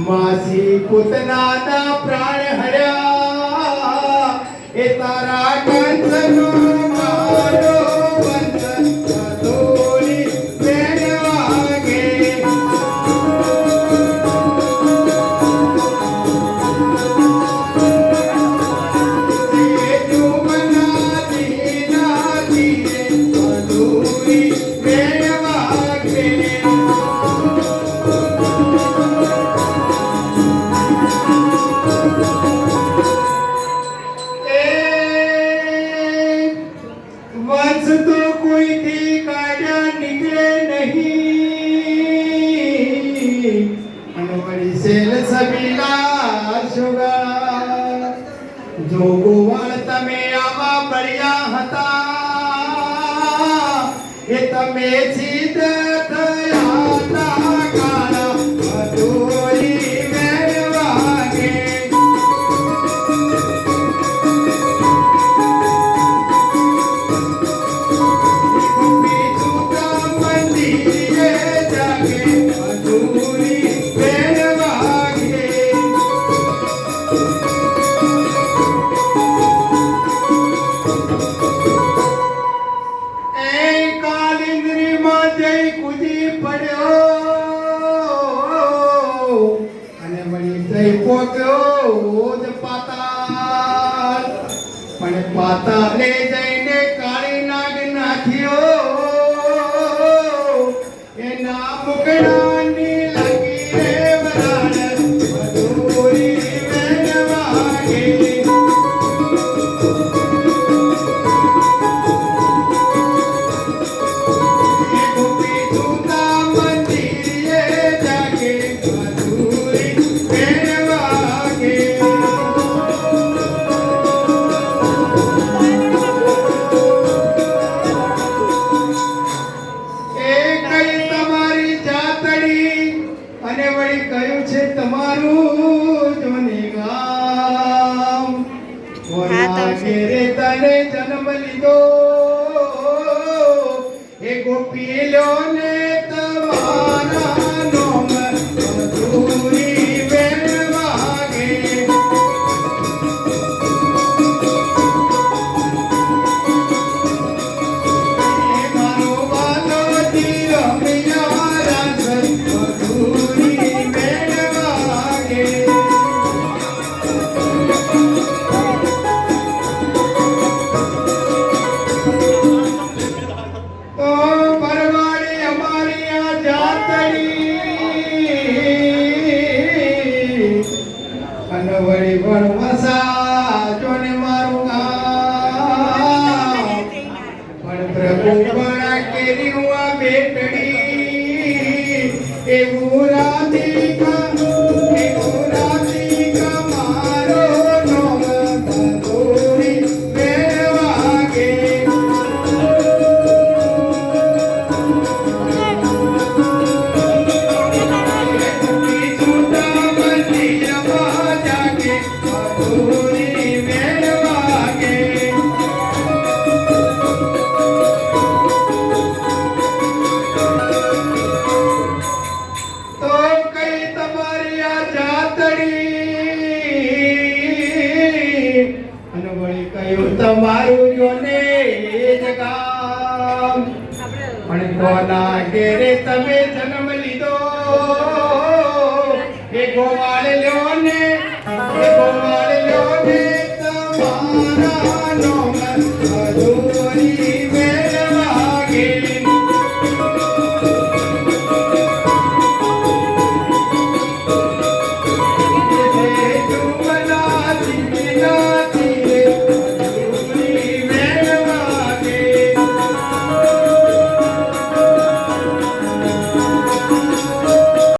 માસી પૂતનાના પ્રાણ હર્યા એ તારા કંસનો મારો વંશ અધૂરી વેણ વાગે જુમના દીના દીએ અધૂરી વેણ વાગે वंश तो कोई थी काजा निकले नहीं अनवरी सेल सबीला शुगा जो गोवाल तमे आवा बढ़िया હતા એ તમે જીત થયા તા કાળા અધૂરી વેણ વાગે પાતાલે જઈને કાળી નાગ નાખ્યો એના મુકડાની લગી રે વરાળ અધૂરી વેણ વાગે ગોપી ઝૂમતા મંદિરે જાગે અધૂરી વેણ વાગે અને વળી કયું છે તમારું જોને ગામ કોના ઘેરે તને જન્મ લીધો એ ગોપી લ્યો ને તમારા નોમ અધૂરી વેણ વાગે મારો વાલો રમ્યા રાસ અધૂરી વેણ વાગે તો પરવાળી અમારી આ જાતડી અનવળી વણવસા જોને મારું ગામ પણ પ્રભુ પણ કેરી હું આ બેટડી એવું રાધિકા મારો નોમ અધૂરી વેણ વાગે તમારું જોને જગામ પણ કોના ઘેરે તમે જન્મ લીધો એ ગોવાળ લ્યો ને